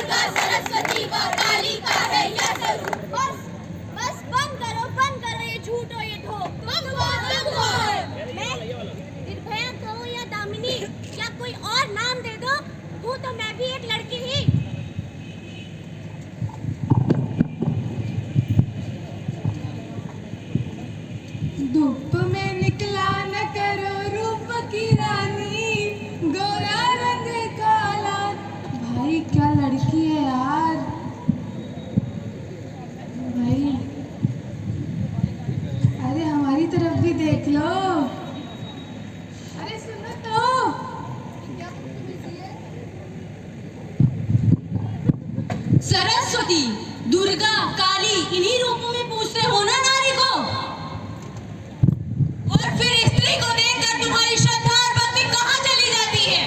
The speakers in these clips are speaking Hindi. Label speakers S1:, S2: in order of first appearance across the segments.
S1: दुर्गा सरस्वती व काली का है यह स्वरूप। बस बंद करो ये झूठ और ये ढोंग। मैं निर्भया कहो या दामिनी या कोई और नाम दे दो, हूँ तो मैं भी एक लड़की ही।
S2: धूप में निकला न करो रूप की रानी, गोरा रंग काला। भाई क्या लड़की है यार। भाई अरे हमारी तरफ भी देख लो। अरे सुनो तो।
S3: सरस्वती, दुर्गा, काली, इन्हीं रूपों में पूछते हो ना नारी को, और फिर स्त्री को देखकर तुम्हारी श्रद्धा और भक्ति कहाँ चली जाती है?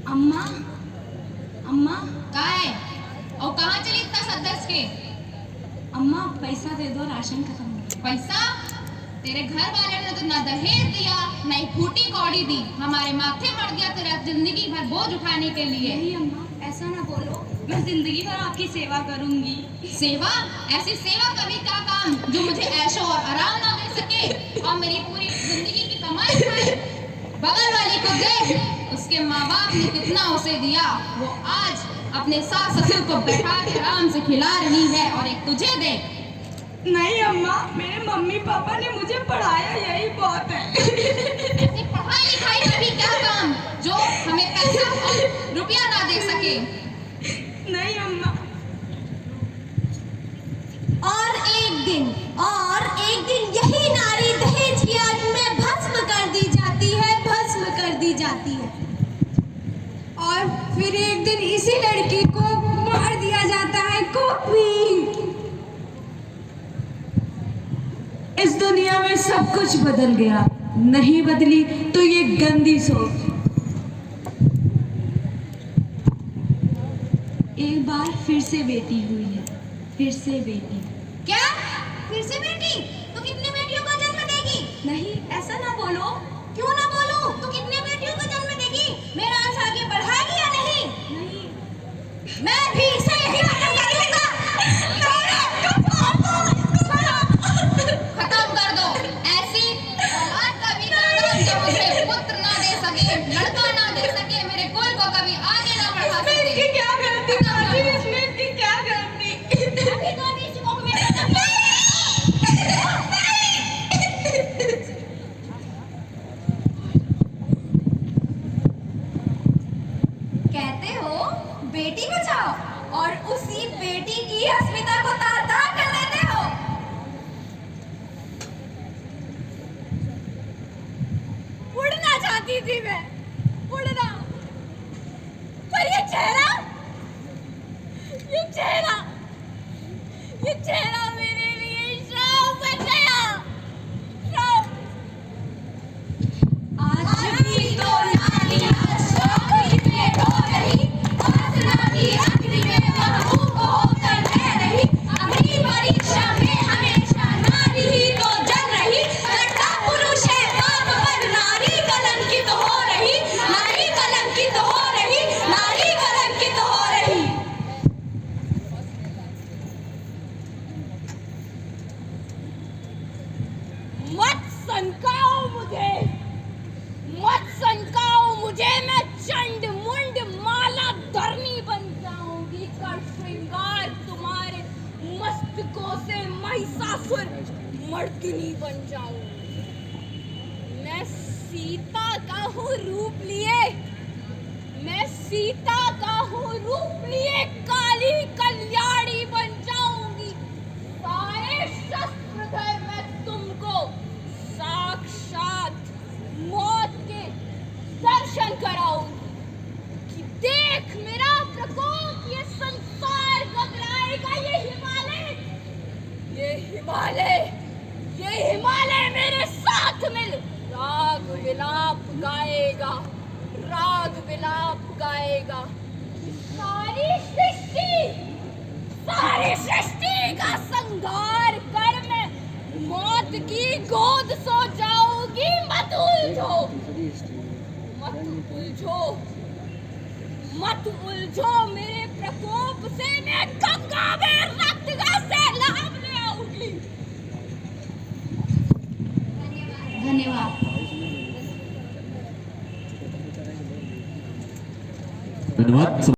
S3: अम्मा, अम्मा कहाँ है? और कहाँ चली इतना सदस्य के? अम्मा पैसा दे दो, राशन खत्म हो गया। पैसा? तेरे घर वाले ने तो ना दहेज दिया ना ही फूटी कौड़ी दी, हमारे माथे मर गया तेरा जिंदगी भर बोझ उठाने के लिए। नहीं अम्मा, ऐसा ना बोलो, मैं जिंदगी भर आपकी सेवा करूंगी। सेवा? ऐसी सेवा का भी क्या काम जो मुझे ऐशो और आराम ना दे सके और मेरी पूरी जिंदगी की कमाई खाए? बगल वाली को देख, उसके माँ बाप ने कितना उसे दिया, वो आज अपने सास ससुर को बैठा के आराम से खिला रही है, और एक तुझे देख।
S2: नहीं अम्मा, मेरे मम्मी पापा ने मुझे पढ़ाया, यही बहुत है।
S3: ऐसी पढ़ाई लिखाई का भी क्या काम जो हमें पैसा और रुपया ना दे सके?
S2: नहीं अम्मा।
S1: और एक दिन यही नारी दहेज की आग में भस्म कर दी जाती है।
S2: और फिर एक दिन इसी लड़की को मार दिया जाता है कोपी। इस दुनिया में सब कुछ बदल गया, नहीं बदली तो ये गंदी सोच। एक बार फिर से बेटी हुई है, फिर से बेटी।
S1: क्या? फिर से बेटी? तू कितनी बेटियों को जन्म देगी?
S2: नहीं, ऐसा ना बोलो।
S1: क्यों ना बोलूं? तू कितनी बेटियों को जन्म देगी? मेरा अंश आगे बढ़ाएगी या नहीं?
S2: नहीं।
S1: मैं भी इसे यही खत्म कर दूंगा।
S3: खत्म कर दो ऐसी औलाद का भी कानून जो मुझे पुत्र ना दे सके, लड़का ना दे सके, मेरे कुल को कभी आगे ना बढ़ा सके।
S2: इसकी क्या गलती बाजी, इसमें इसकी क्या गलती?
S1: अभी तो अभी इसी को मैं खत्म कर कहते हो बेटी बचाओ और उसी बेटी की अस्मिता को तार-तार कर देते हो। उड़ना चाहती थी मैं, उड़ना, पर ये चेहरा मेरे लिए श्राप बन गया। श्राप। आज भी तो नारियां शौक में रो रही, वासना की अग्नि में महबूब होकर रह रही। अपनी परीक्षा में हमेशा नारी ही तो जल रही, लड़का पुरुष है नाम पर नारी कलंकित हो रही, नारी कलंकित हो रही, नारी कलंकित हो रही। मत संकाओ मुझे, मैं चंड मुंड माला धरनी बन जाऊंगी, कर श्रृंगार तुम्हारे मस्तकों से महिषासुर मर्दिनी बन जाऊंगी। मैं सीता का हूँ रूप लिए, काली कल्याणी बन जाऊंगी। सारे शस्त्रधर मैं तुमको साक्षात मौत के दर्शन कराऊंगी कि देख मेरा प्रकोप, ये संसार घबराएगा। ये हिमालय मेरे साथ मिल राग विलाप गाएगा। सारी सृष्टि का संहार कर मैं मौत की गोद उलझो मत उलझो मेरे प्रकोप से, मैं गंगा में रक्त का सैलाब ले आऊंगी।
S3: धन्यवाद।
S4: धन्यवाद।